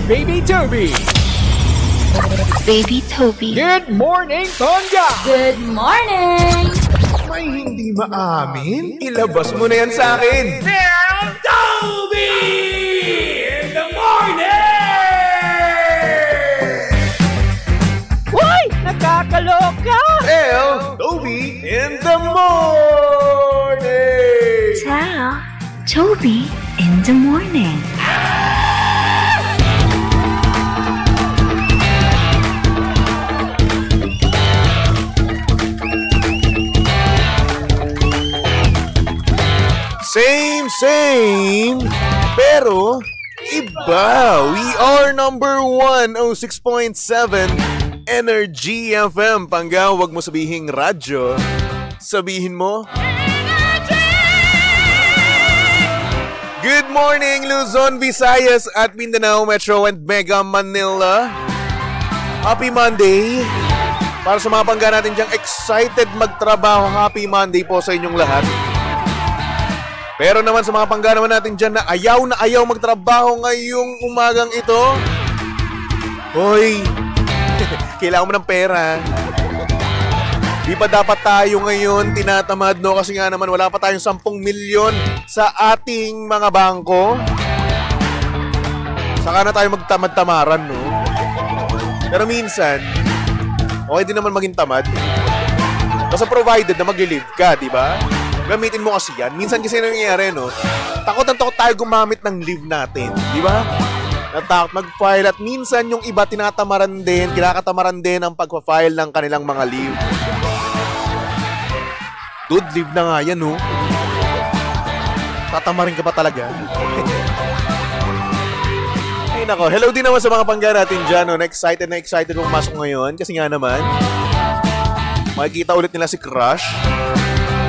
Baby Toby. Baby Toby. Good morning, Tonga! Good morning! May hindi maamin? Ilabas mo na yan sa akin! Toby! In the morning! Hoy! Nakakaloka! Toby in the morning! Ciao, Toby in the morning. Same, pero iba. We are number 106.7 Energy FM. Pangga, wag mo sabihing radyo. Sabihin mo Good morning, Luzon, Visayas at Mindanao Metro and Mega Manila. Happy Monday. Para sa mga pangga natin diyang excited magtrabaho, happy Monday po sa inyong lahat. Pero naman sa mga pangga naman natin dyan na ayaw magtrabaho ngayong umagang ito. Hoy, kailangan mo ng pera. Di ba dapat tayo ngayon tinatamad, no? Kasi nga naman wala pa tayong 10 milyon sa ating mga bangko. Saka na tayo magtamad-tamaran, no? Pero minsan, okay din naman maging tamad. Basta provided na mag-live ka, di ba? Gamitin mo kasi yan. Minsan kasi nangyayari, no? Takot tayo gumamit ng leave natin. Di ba? Natakot mag-file at minsan yung iba kinakatamaran din ang pagpa-file ng kanilang mga leave. Dude, leave na nga yan, no? Tatamarin ka pa talaga. Ay, nako. Hello din naman sa mga pangga natin dyan, no? Excited kung masok ngayon. Kasi nga naman, makikita ulit nila si Crush.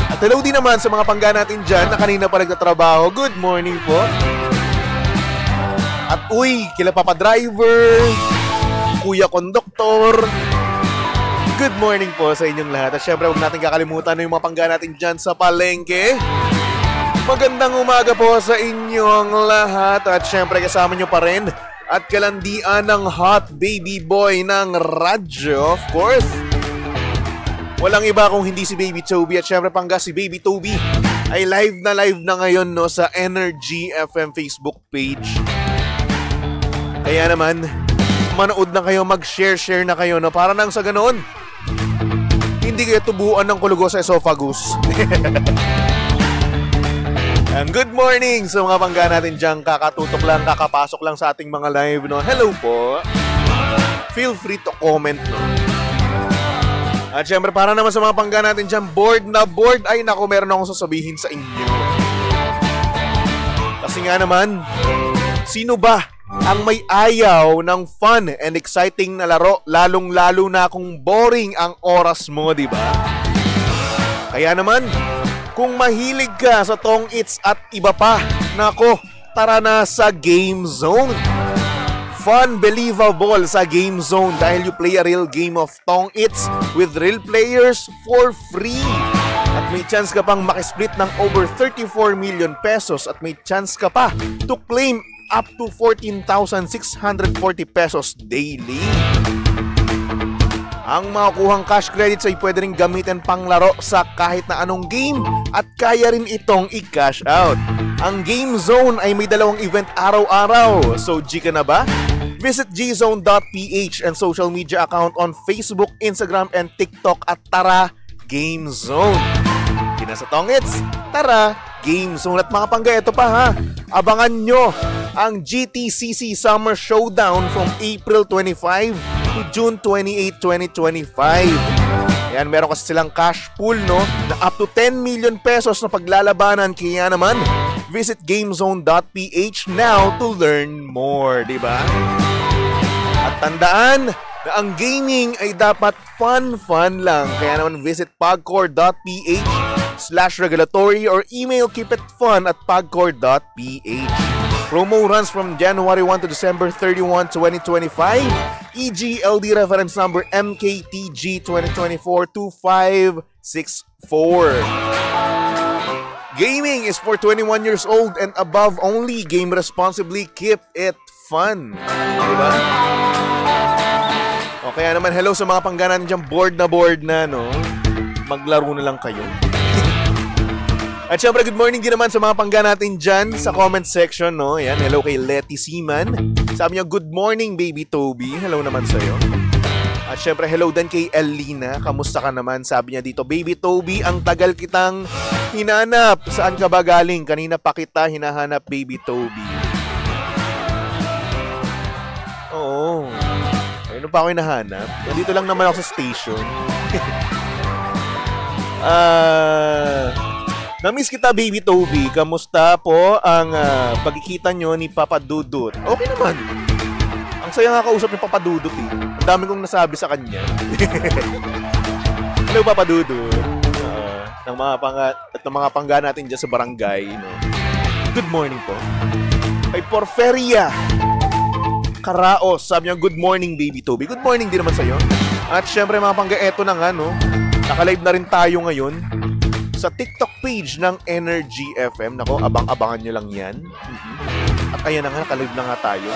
At hello din naman sa mga pangga natin dyan na kanina pa nagtatrabaho. Good morning po. At uy, kila Papa Driver, Kuya Konduktor, good morning po sa inyong lahat. At syempre, huwag natin kakalimutan na yung mga pangga natin dyan sa palengke. Magandang umaga po sa inyong lahat. At syempre, kasama nyo pa rin at kalandian ng hot baby boy ng radyo, of course. Walang iba kung hindi si Baby Toby. At syempre pangga si Baby Toby ay live na ngayon, no, sa Energy FM Facebook page. Kaya naman, manood na kayo, mag-share na kayo, no, para nang sa ganoon hindi kayo tubuan ng kulugo sa esophagus. And good morning sa mga pangga natin dyan. Kakapasok lang sa ating mga live, no. Hello po. Feel free to comment, no. At syempre, para naman sa mga pangga natin dyan, board. Ay, naku, meron akong sasabihin sa inyo. Kasi nga naman, sino ba ang may ayaw ng fun and exciting na laro, lalong-lalo na kung boring ang oras mo, di ba? Kaya naman, kung mahilig ka sa Tong Its at iba pa, nako, tara na sa Game Zone. Fun, believable sa Game Zone dahil you play a real game of Tong Its with real players for free. At may chance ka pang makisplit ng over 34 million pesos at may chance ka pa to claim up to 14,640 pesos daily. Ang makukuhang cash credits ay pwede rin gamitin panglaro sa kahit na anong game at kaya rin itong i-cash out. Ang Game Zone ay may 2 event araw-araw. So, G ka na ba? Visit gzone.ph and social media account on Facebook, Instagram, and TikTok at tara, Game Zone. Di na sa Tongits, tara, Game Zone. At mga pangga, ito pa ha, abangan nyo ang GTCC Summer Showdown from April 25 to June 28, 2025. Yan, meron kasi silang cash pool, no, na up to 10 million pesos na paglalabanan. Kaya naman, visit gamezone.ph now to learn more, di ba? At tandaan na ang gaming ay dapat fun lang. Kaya naman visit pagcore.ph/regulatory or email keepitfun@pagcore.ph. Promo runs from January 1 to December 31, 2025. EGLD reference number MKTG 2024-2564. Gaming is for 21 years old and above only. Game responsibly. Keep it fun. Diba? O kaya naman, hello sa mga pangganan dyan, board na, no? Maglaro na lang kayo. At syempre, good morning din naman sa mga pangga natin dyan sa comment section, no? Ayan, hello kay Letty Seaman. Sabi niya, good morning, baby Toby. Hello naman sa'yo. At syempre, hello din kay Elina. Kamusta ka naman? Sabi niya dito, baby Toby, ang tagal kitang hinanap. Saan ka ba galing? Kanina pa kita hinahanap, baby Toby. Oo. Ayun pa ako hinahanap. Nandito lang naman ako sa station. Na-miss kita, baby Toby. Kamusta po ang pagkikita nyo ni Papa Dudut? Okay naman. Ang saya nga kausap ni Papa Dudut eh. Ang dami kong nasabi sa kanya. Hello, Papa Dudut. Ng mga pangga natin dyan sa barangay. No? Good morning po. Kay Porferia Karaos. Sabi niya, good morning, baby Toby. Good morning din naman sa'yo. At syempre mga pangga, eto na nga, no? Naka-live na rin tayo ngayon sa TikTok page ng Energy FM. Nako, abang-abangan nyo lang yan. At ayan na nga, naka-live na nga tayo.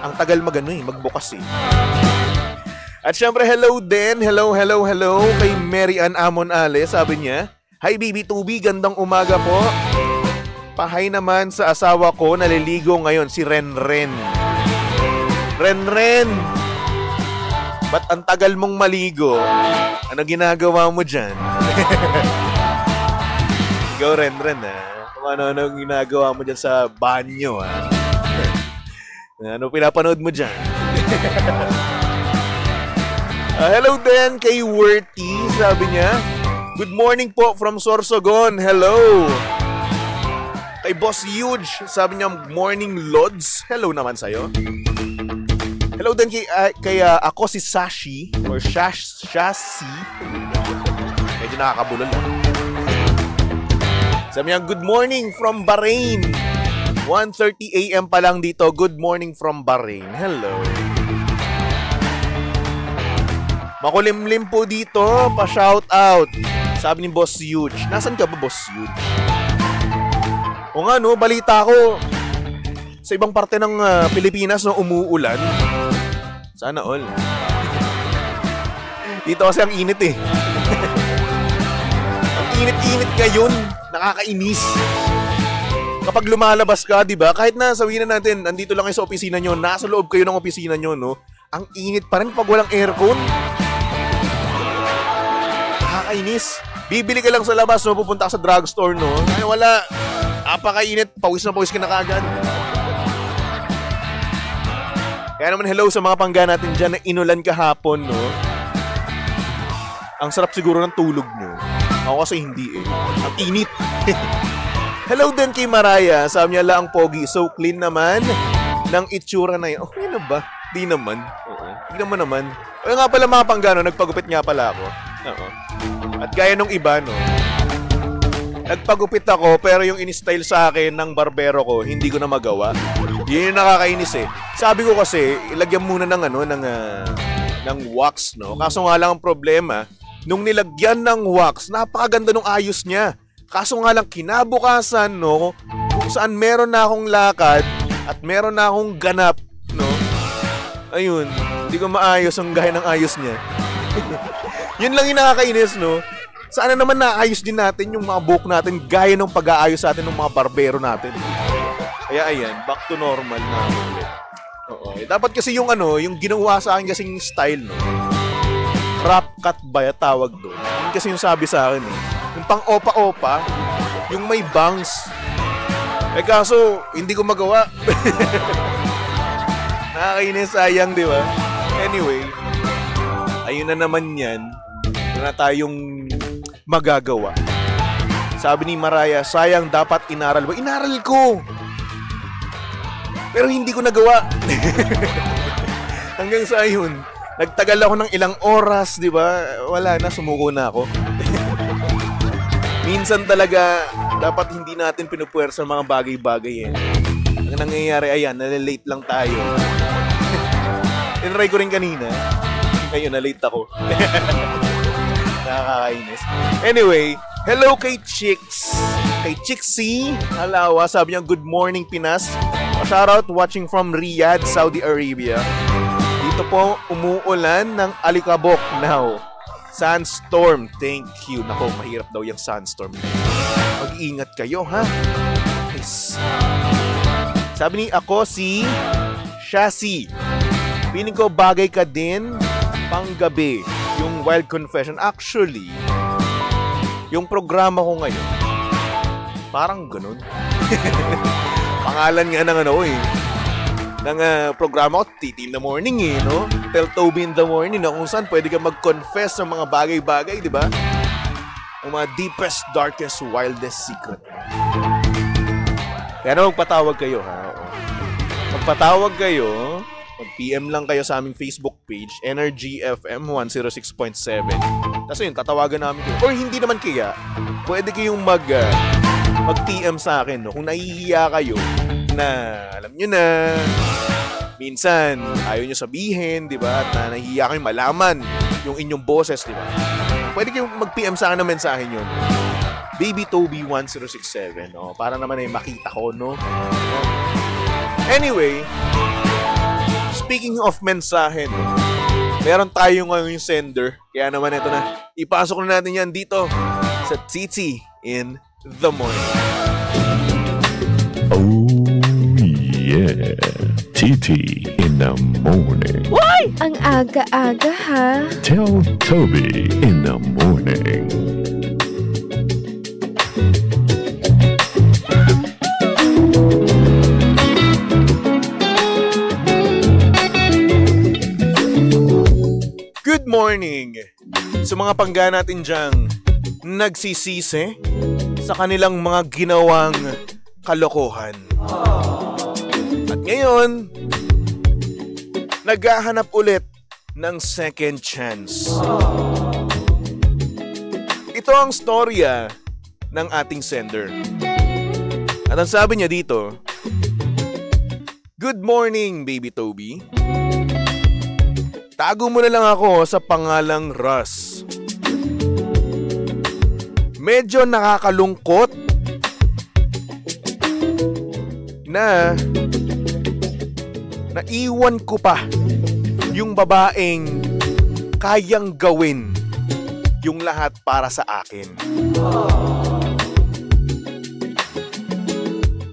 Ang tagal magbukas eh. At syempre, hello din. Hello kay Mary Ann Amon Ale. Sabi niya, hi baby Toby, gandang umaga po. Pahay naman sa asawa ko, naliligo ngayon, si Renren. Renren! Ba't ang tagal mong maligo? Ano ginagawa mo dyan? Ikaw, Renren, ha? Kung ano ginagawa mo dyan sa banyo, ha? Ano pinapanood mo dyan? Hello din kay Worthy. Sabi niya, good morning po from Sorsogon. Hello. Kay Boss Huge. Sabi niya, morning Lods. Hello naman sa'yo. Hello din kay ako si Sashi or Shashi. Medyo nakakabulol lang. Sabi niya, good morning from Bahrain. 1:30 AM pa lang dito. Good morning from Bahrain. Hello. Makulimlim po dito. Pa-shout out. Sabi ni Boss Huge. Nasaan ka ba, Boss Huge? O nga, no, balita ko. Sa ibang parte ng Pilipinas, no, umuulan. Sana all. Dito kasi ang init eh. Ang init-init ngayon. Nakakainis. Kapag lumalabas ka, di ba? Kahit na sabihin na natin, nandito lang kayo sa opisina nyo, nasa loob kayo ng opisina nyo, no? Ang init pa rin pag walang aircon. Nakakainis. Bibili ka lang sa labas, no? Pupunta ka sa drugstore, no? Ay, wala. Apakainit. Pawis na pawis ka na kaagad. Kaya naman hello sa mga pangga natin dyan na inulan kahapon, no? Ang sarap siguro ng tulog nyo. Ako kasi hindi eh. Ang init. Hello din kay Maraya. Sabi niya lang pogi. So clean naman ng itsura na yan. Okay na ba? Di naman. Oo. Di naman. O nga pala mga panggano, nagpagupit nga pala ako. Oo. At gaya nung iba, no? Nagpagupit ako pero yung in-style sa akin ng barbero ko, hindi ko na magawa. Yun yung nakakainis eh. Sabi ko kasi, ilagyan muna ng ng wax, no? Kaso nga lang ang problema, nung nilagyan ng wax, napakaganda nung ayos niya. Kaso nga lang kinabukasan, no, kung saan meron na akong lakad at meron na akong ganap, no? Ayun, hindi ko maayos ang gaya ng ayos niya. Yun lang yung nakakainis, no? Sana naman naayos din natin yung mga buhok natin gaya ng pag-aayos sa atin ng mga barbero natin. Kaya ayan, back to normal na ulit. Oo. Dapat kasi yung yung ginawa sa akin kasing style, no? Crop cut ba ya tawag doon? Yun kasi yung sabi sa akin, eh. Yung pang opa-opa, yung may bangs. Eh kaso, hindi ko magawa. Nakakainis, sayang, di ba? Anyway, ayun na naman yan. Wala na tayong magagawa. Sabi ni Maraya, sayang dapat inaral mo. Inaral ko! Pero hindi ko nagawa. Hanggang sa ayun, nagtagal ako ng ilang oras, di ba? Wala na, sumuko na ako. Minsan talaga, dapat hindi natin pinupuwersa mga bagay-bagay eh. Ang nangyayari, ayan, nalilate lang tayo. Tinry ko rin kanina. Ngayon, na-late ako. Nakakainis. Anyway, hello kay Chicks. Kay Chixie Halawa, sabi niya, good morning Pinas. Shoutout watching from Riyadh, Saudi Arabia. Dito po umuulan ng alikabok now. Sandstorm, thank you. Nako, mahirap daw yung sandstorm. Mag-iingat kayo, ha? Nice. Sabi ni ako si Shasi. Piling ko bagay ka din panggabi yung Wild Confession. Actually, yung programa ko ngayon, parang ganun. Pangalan nga ng ng programa ko, Titi in the Morning no? Tell Toby in the Morning na kung saan pwede ka mag-confess ng mga bagay-bagay, di ba? Ang mga deepest, darkest, wildest secret. Kaya magpatawag kayo, ha? Magpatawag kayo, mag-PM lang kayo sa aming Facebook page, Energy FM 106.7. Tapos yun, tatawagan namin kayo. Or hindi naman kaya, pwede kayong mag-PM sa akin, no? Kung nahihiya kayo na, alam nyo na, minsan, ayaw nyo sabihin, di ba? At na nahihiya kayo malaman yung inyong boses, di ba? Pwede kayong mag-PM sa akin ng mensahe nyo. Baby Toby 1067, no? Para naman ay makita ko, no? Anyway, speaking of mensahe, no? Meron tayo ngayon yung sender. Kaya naman ito na. Ipasok na natin yan dito sa Titi in the Morning. Oh yeah, Titi in the Morning. Why? Ang aga-aga ha. Tell Toby in the Morning. Good morning sa mga pangga natin dyang nagsisisi sa kanilang mga ginawang kalokohan. At ngayon, naghahanap ulit ng second chance. Ito ang storya ng ating sender. At ang sabi niya dito, "Good morning, Baby Toby. Tago mo na lang ako sa pangalang Russ. Medyo nakakalungkot na naiwan ko pa yung babaeng kayang gawin yung lahat para sa akin.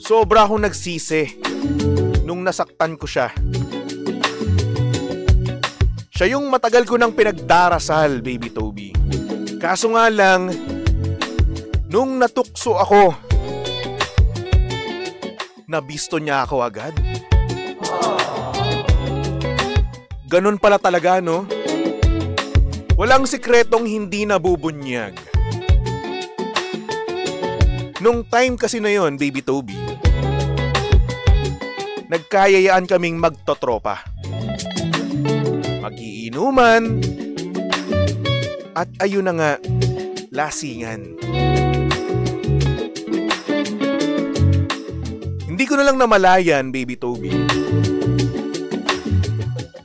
Sobra akong nagsisi nung nasaktan ko siya. Siya yung matagal ko nang pinagdarasal, Baby Toby. Kaso nga lang, nung natukso ako, nabisto niya ako agad. Ganun pala talaga, no? Walang sikretong hindi nabubunyag. Nung time kasi na yon, Baby Toby, nagkayayaan kaming magtotropa. Magiinuman, at ayun na nga, lasingan. Hindi ko na lang namalayan, Baby Toby,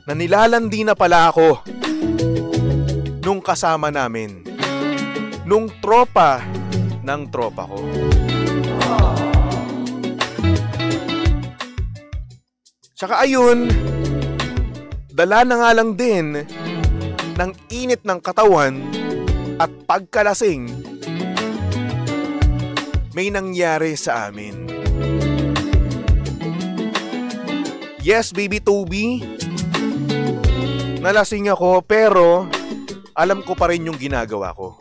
na nilalandi na pala ako nung kasama namin, nung tropa ng tropa ko. Tsaka ayun, dala na nga lang din ng init ng katawan at pagkalasing, may nangyari sa amin. Yes, Baby Toby, nalasing ako pero alam ko pa rin yung ginagawa ko.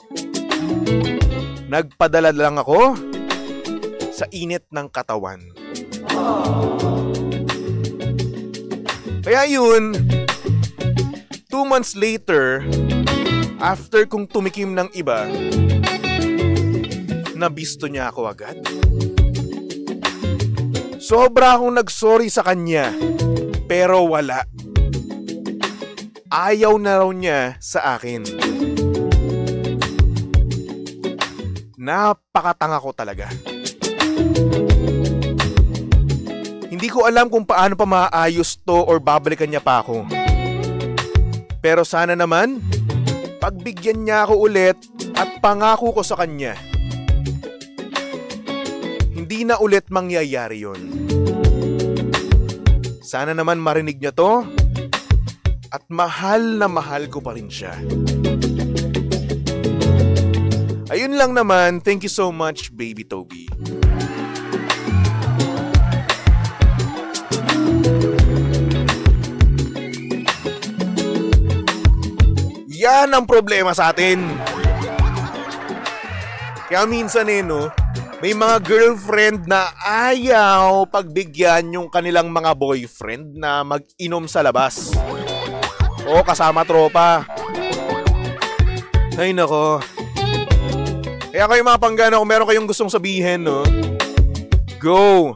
Nagpadala lang ako sa init ng katawan. Kaya yun, 2 months later, after kong tumikim ng iba, nabisto niya ako agad. Sobra akong nagsorry sa kanya, pero wala. Ayaw na raw niya sa akin. Napakatanga ko talaga. Hindi ko alam kung paano pa maayos to or babalikan niya pa ako. Pero sana naman, pagbigyan niya ako ulit at pangako ko sa kanya, hindi na ulit mangyayari yon. Sana naman marinig niya to. At mahal na mahal ko pa rin siya. Ayun lang naman. Thank you so much, Baby Toby. Yan ang problema sa atin. Kaya minsan no, may mga girlfriend na ayaw pagbigyan yung kanilang mga boyfriend na mag-inom sa labas. O kasama tropa. Ay nako. Kaya kayo mga panggana, kung meron kayong gustong sabihin, no, go!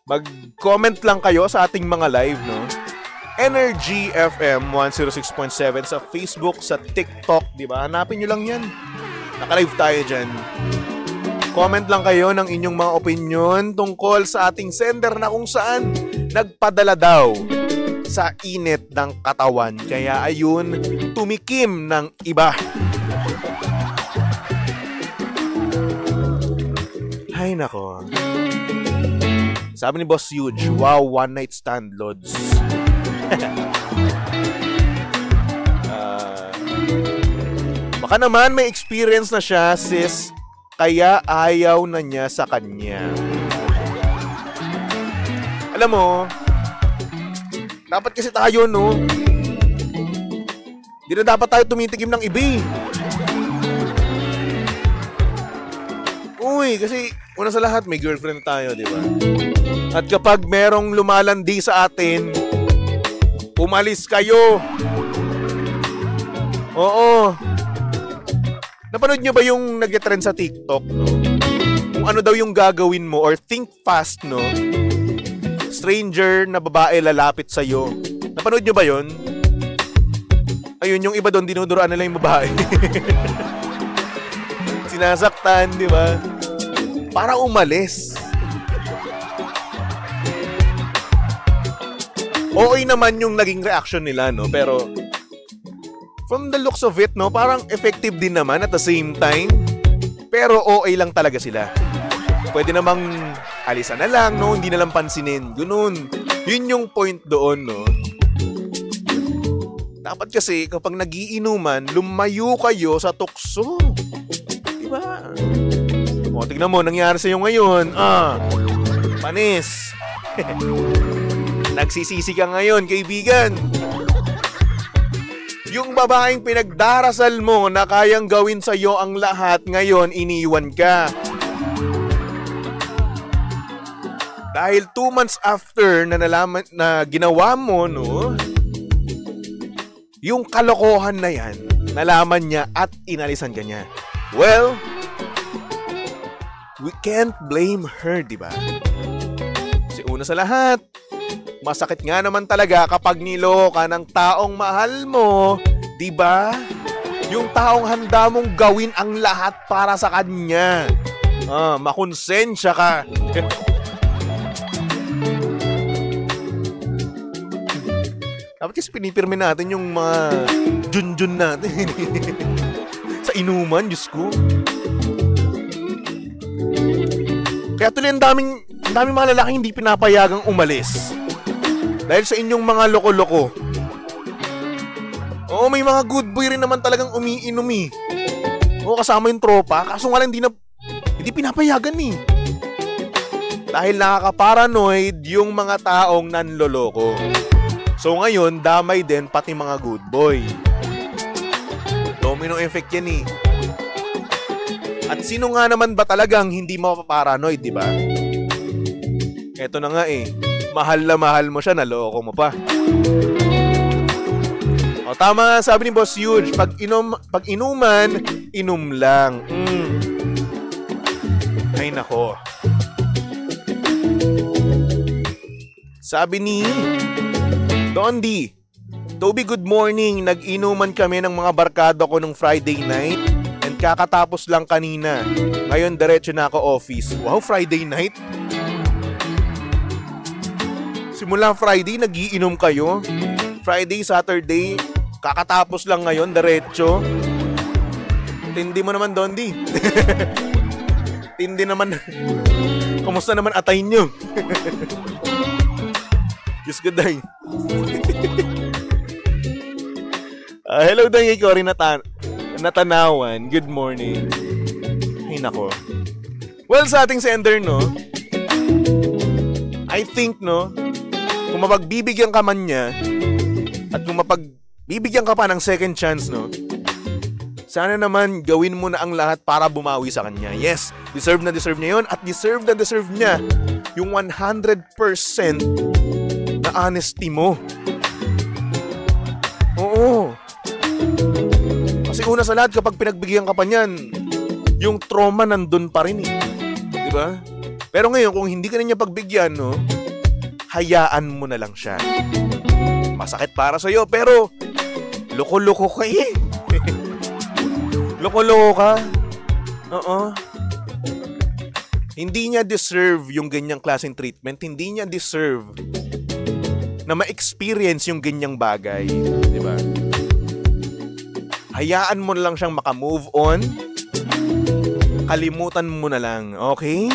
Mag-comment lang kayo sa ating mga live, no? Energy FM 106.7 sa Facebook, sa TikTok, di ba? Hanapin nyo lang yan. Naka-live tayo dyan. Comment lang kayo ng inyong mga opinion tungkol sa ating sender na kung saan nagpadala daw sa init ng katawan. Kaya ayun, tumikim ng iba. Ay nako. Sabi ni Boss Huge, wow, one night stand, Lods. Baka naman may experience na siya, sis, kaya ayaw na niya sa kanya. Alam mo, dapat kasi tayo, no? Di na dapat tayo tumitikim ng iba. Uy, kasi una sa lahat, may girlfriend tayo, di ba? At kapag merong lumalandi sa atin, umalis kayo. Oo. Napanood nyo ba yung nag-trend sa TikTok, no? Kung ano daw yung gagawin mo or think fast, no? Stranger na babae lalapit sa'yo. Napanood nyo ba yun? Ayun, yung iba doon, dinuduroan nila yung babae. Sinasaktan, di ba? Para umalis. Okay naman yung naging reaction nila, no? Pero from the looks of it, no, parang effective din naman at the same time. Pero okay lang talaga sila. Pwede namang alisan na lang, no? Hindi na lang pansinin. Ganun. Yun yung point doon, no? Dapat kasi kapag nagiinuman, lumayo kayo sa tukso. Diba? O, tignan mo, nangyari sa'yo ngayon. Panis. Nagsisisi ka ngayon, kaibigan. Yung babaeng pinagdarasal mo na kayang gawin sa'yo ang lahat, ngayon iniwan ka. Dahil 2 months after na nalaman na ginawa mo, no, yung kalokohan na yan, nalaman niya at inalisan ka niya. Well, we can't blame her, di ba? Kasi una sa lahat, masakit nga naman talaga kapag niloka ng taong mahal mo, di ba? Yung taong handa mong gawin ang lahat para sa kanya. Makonsensya ka. Dapat kasi pinipirme natin yung mga junjun natin. Sa inuman, Diyos ko. Kaya tuloy ang daming mga lalaki hindi pinapayagang umalis. Dahil sa inyong mga loko-loko. Oo, may mga good boy rin naman talagang umiinom eh. Oo, kasama yung tropa. Kaso nga lang hindi pinapayagan eh. Dahil nakaka-paranoid yung mga taong nanloloko. So ngayon, damay din pati mga good boy. Domino effect yan eh. At sino nga naman ba talagang hindi mapaparanoid, di ba? Eto na nga eh. Mahal na mahal mo siya, naloko mo pa. O tama, sabi ni Boss Huge, pag inuman, inom lang. Ay nako. Sabi ni Dondi, Toby, good morning. Nag-inuman kami ng mga barkada ko nung Friday night and kakatapos lang kanina. Ngayon, diretso na ako office. Wow, Friday night? Simula Friday, nag-iinom kayo? Friday, Saturday, kakatapos lang ngayon, diretso? Tindi mo naman, Dondi. Tindi naman. Kumusta naman atay nyo? Diyos ko, Day. Hello, Day. Ikaw rin natanawan. Good morning. Ay, nako. Well, sa ating sender, no? I think, no? Kung mapagbibigyan ka man niya at kung mapagbibigyan ka pa ng second chance, no? Sana naman gawin mo na ang lahat para bumawi sa kanya. Yes, deserve na deserve niya yun at deserve na deserve niya yung 100% na honesty mo. Oo. Kasi una sa lahat, kapag pinagbigyan ka pa niyan, yung trauma nandun pa rin eh. Diba? Pero ngayon, kung hindi ka na niya pagbigyan, no, hayaan mo na lang siya. Masakit para sa'yo, pero loko-loko ka eh. Loko-loko ka. Oo. Hindi niya deserve yung ganyang klaseng treatment. Hindi niya deserve na ma-experience yung ganyang bagay. Diba? Hayaan mo na lang siyang makamove on. Kalimutan mo na lang. Okay?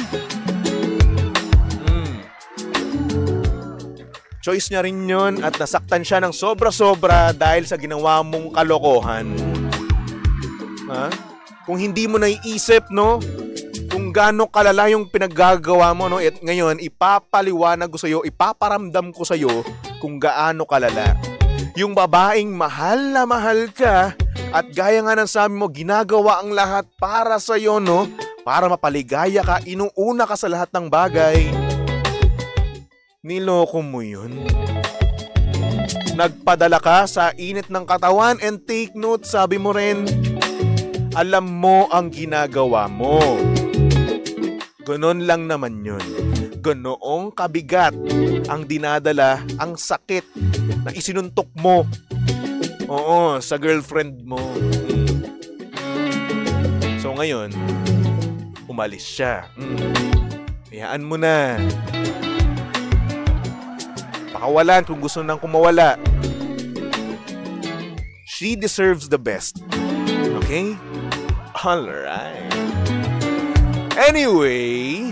Choice niya rin yun at nasaktan siya ng sobra-sobra dahil sa ginawa mong kalokohan. Ha? Kung hindi mo naiisip, no? Kung gaano kalala yung pinaggagawa mo, no? At ngayon, ipapaliwanag ko sa'yo, ipaparamdam ko sa'yo kung gaano kalala. Yung babaeng mahal na mahal ka at gaya nga ng sabi mo, ginagawa ang lahat para sa'yo, no? Para mapaligaya ka, inuuna ka sa lahat ng bagay. Niloko mo yun. Nagpadala ka sa init ng katawan and take note, sabi mo rin, alam mo ang ginagawa mo. Ganon lang naman yun. Ganoong kabigat ang dinadala, ang sakit na isinuntok mo. Oo, sa girlfriend mo. So ngayon, umalis siya. Hayaan mo na. Pakawalan kung gusto nang kumawala. She deserves the best. Okay? Alright. Anyway,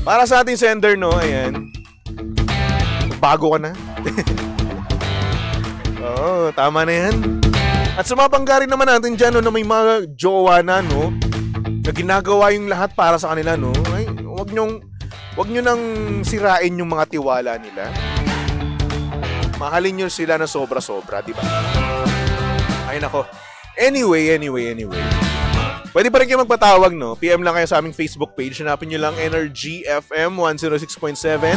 para sa ating sender, no, ayan. Bago ka na. Oo, tama na yan. At sumabangga rin naman natin dyan, no, na may mga jowa na, no, na ginagawa yung lahat para sa kanila, no. Ay, wag nyo nang sirain yung mga tiwala nila. Mahalin nyo sila na sobra-sobra, di ba? Ay, nako. Anyway. Pwede pa rin kayo magpatawag, no? PM lang kayo sa aming Facebook page. Hanapin nyo lang Energy FM 106.7.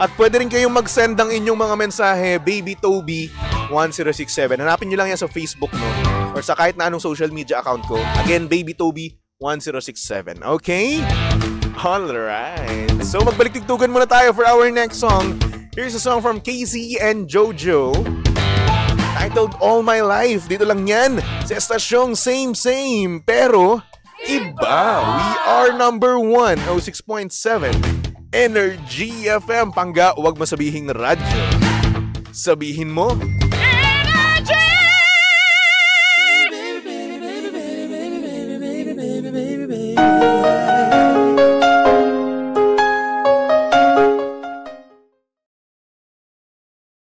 At pwede rin kayong mag-send ng inyong mga mensahe, Baby Toby 1067. Hanapin nyo lang yan sa Facebook, no? Or sa kahit na anong social media account ko. Again, Baby Toby 1067. Okay? Alright. So, magbalik-tigtugan muna tayo for our next song. Here's a song from KZ and Jojo. Titled All My Life. Dito lang yan sa estasyong same pero iba. We are number 106.7 Energy FM. Pangga, huwag mo sabihing radyo. Sabihin mo